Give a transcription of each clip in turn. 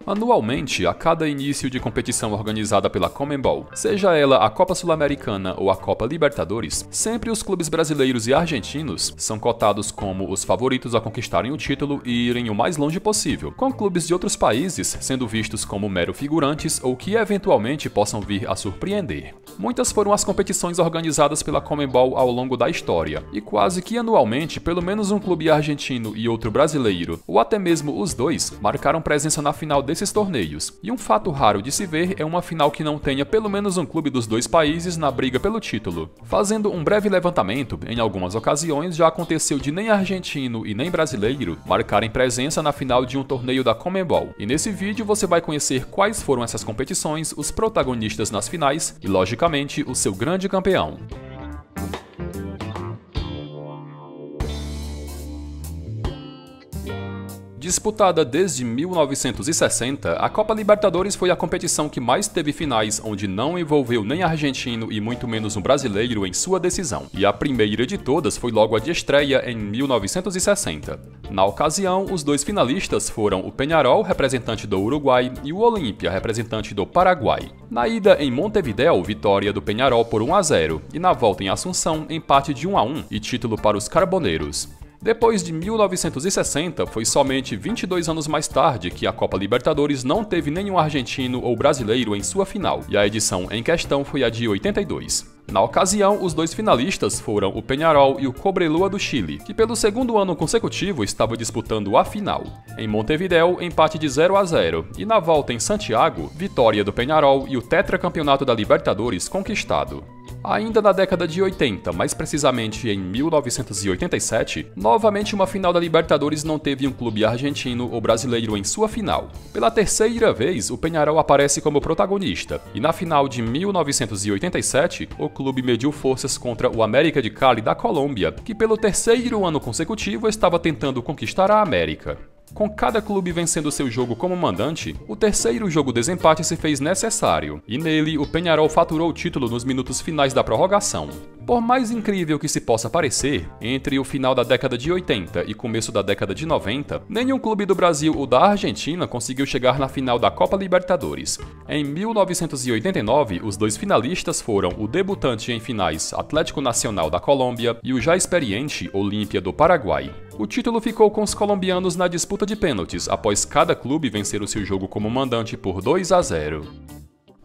Anualmente, a cada início de competição organizada pela Conmebol, seja ela a Copa Sul-Americana ou a Copa Libertadores, sempre os clubes brasileiros e argentinos são cotados como os favoritos a conquistarem o título e irem o mais longe possível, com clubes de outros países sendo vistos como mero figurantes ou que eventualmente possam vir a surpreender. Muitas foram as competições organizadas pela Conmebol ao longo da história, e quase que anualmente pelo menos um clube argentino e outro brasileiro, ou até mesmo os dois, marcaram presença na final desses torneios. E um fato raro de se ver é uma final que não tenha pelo menos um clube dos dois países na briga pelo título. Fazendo um breve levantamento, em algumas ocasiões já aconteceu de nem argentino e nem brasileiro marcarem presença na final de um torneio da Conmebol. E nesse vídeo você vai conhecer quais foram essas competições, os protagonistas nas finais e, logicamente, o seu grande campeão. Disputada desde 1960, a Copa Libertadores foi a competição que mais teve finais onde não envolveu nem argentino e muito menos um brasileiro em sua decisão. E a primeira de todas foi logo a de estreia em 1960. Na ocasião, os dois finalistas foram o Peñarol, representante do Uruguai, e o Olímpia, representante do Paraguai. Na ida em Montevidéu, vitória do Peñarol por 1-0, e na volta em Assunção, empate de 1-1 e título para os Carboneiros. Depois de 1960, foi somente 22 anos mais tarde que a Copa Libertadores não teve nenhum argentino ou brasileiro em sua final, e a edição em questão foi a de 82. Na ocasião, os dois finalistas foram o Peñarol e o Cobreloa do Chile, que pelo segundo ano consecutivo estava disputando a final. Em Montevidéu, empate de 0-0, e na volta em Santiago, vitória do Peñarol e o tetracampeonato da Libertadores conquistado. Ainda na década de 80, mais precisamente em 1987, novamente uma final da Libertadores não teve um clube argentino ou brasileiro em sua final. Pela terceira vez, o Peñarol aparece como protagonista, e na final de 1987, o clube mediu forças contra o América de Cali da Colômbia, que pelo terceiro ano consecutivo estava tentando conquistar a América. Com cada clube vencendo seu jogo como mandante, o terceiro jogo desempate se fez necessário, e nele o Peñarol faturou o título nos minutos finais da prorrogação. Por mais incrível que se possa parecer, entre o final da década de 80 e começo da década de 90, nenhum clube do Brasil ou da Argentina conseguiu chegar na final da Copa Libertadores. Em 1989, os dois finalistas foram o debutante em finais Atlético Nacional da Colômbia e o já experiente Olímpia do Paraguai. O título ficou com os colombianos na disputa de pênaltis, após cada clube vencer o seu jogo como mandante por 2-0.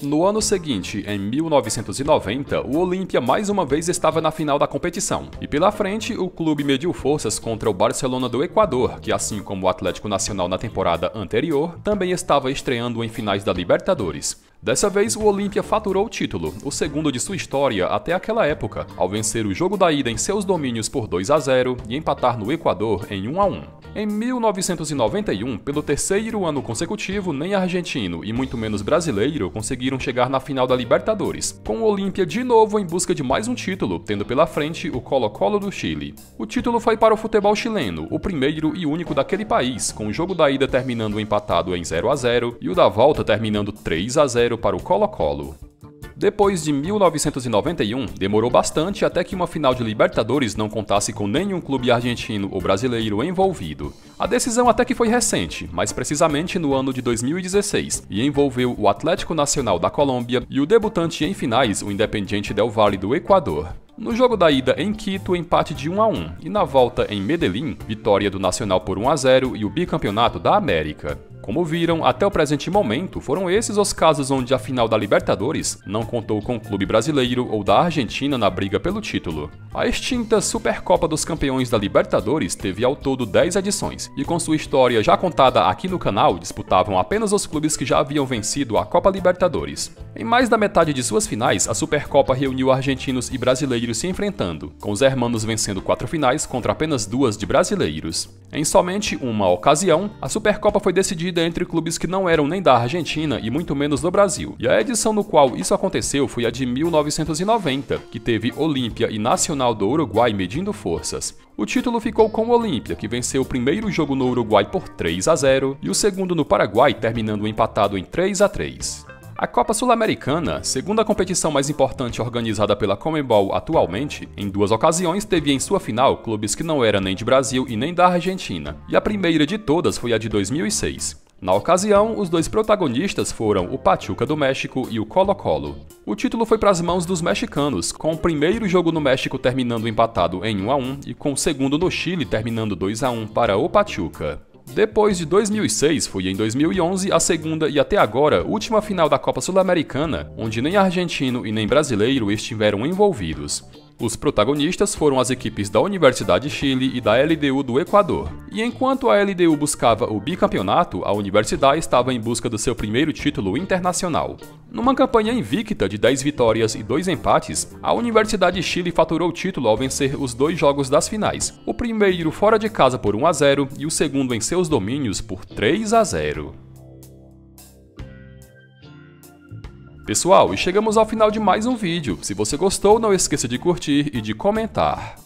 No ano seguinte, em 1990, o Olímpia mais uma vez estava na final da competição, e pela frente o clube mediu forças contra o Barcelona do Equador, que assim como o Atlético Nacional na temporada anterior, também estava estreando em finais da Libertadores. Dessa vez, o Olímpia faturou o título, o segundo de sua história até aquela época, ao vencer o jogo da ida em seus domínios por 2-0 e empatar no Equador em 1-1. Em 1991, pelo terceiro ano consecutivo, nem argentino e muito menos brasileiro conseguiram chegar na final da Libertadores, com o Olímpia de novo em busca de mais um título, tendo pela frente o Colo-Colo do Chile. O título foi para o futebol chileno, o primeiro e único daquele país, com o jogo da ida terminando empatado em 0-0 e o da volta terminando 3-0 para o Colo-Colo. Depois de 1991, demorou bastante até que uma final de Libertadores não contasse com nenhum clube argentino ou brasileiro envolvido. A decisão até que foi recente, mais precisamente no ano de 2016, e envolveu o Atlético Nacional da Colômbia e o debutante em finais, o Independiente del Valle do Equador. No jogo da ida em Quito, empate de 1-1, e na volta em Medellín, vitória do Nacional por 1-0 e o bicampeonato da América. Como viram, até o presente momento, foram esses os casos onde a final da Libertadores não contou com o clube brasileiro ou da Argentina na briga pelo título. A extinta Supercopa dos Campeões da Libertadores teve ao todo 10 edições, e com sua história já contada aqui no canal, disputavam apenas os clubes que já haviam vencido a Copa Libertadores. Em mais da metade de suas finais, a Supercopa reuniu argentinos e brasileiros se enfrentando, com os hermanos vencendo 4 finais contra apenas 2 de brasileiros. Em somente uma ocasião, a Supercopa foi decidida entre clubes que não eram nem da Argentina e muito menos do Brasil, e a edição no qual isso aconteceu foi a de 1990, que teve Olímpia e Nacional do Uruguai medindo forças. O título ficou com o Olímpia, que venceu o primeiro jogo no Uruguai por 3-0 e o segundo no Paraguai, terminando empatado em 3-3. A Copa Sul-Americana, segunda competição mais importante organizada pela Conmebol atualmente, em 2 ocasiões teve em sua final clubes que não eram nem de Brasil e nem da Argentina, e a primeira de todas foi a de 2006. Na ocasião, os dois protagonistas foram o Pachuca do México e o Colo-Colo. O título foi para as mãos dos mexicanos, com o primeiro jogo no México terminando empatado em 1-1 e com o segundo no Chile terminando 2-1 para o Pachuca. Depois de 2006, foi em 2011 a segunda e até agora última final da Copa Sul-Americana, onde nem argentino e nem brasileiro estiveram envolvidos. Os protagonistas foram as equipes da Universidade de Chile e da LDU do Equador. E enquanto a LDU buscava o bicampeonato, a Universidade estava em busca do seu primeiro título internacional. Numa campanha invicta de 10 vitórias e 2 empates, a Universidade de Chile faturou o título ao vencer os 2 jogos das finais, o primeiro fora de casa por 1-0 e o segundo em seus domínios por 3-0. Pessoal, e chegamos ao final de mais um vídeo. Se você gostou, não esqueça de curtir e de comentar.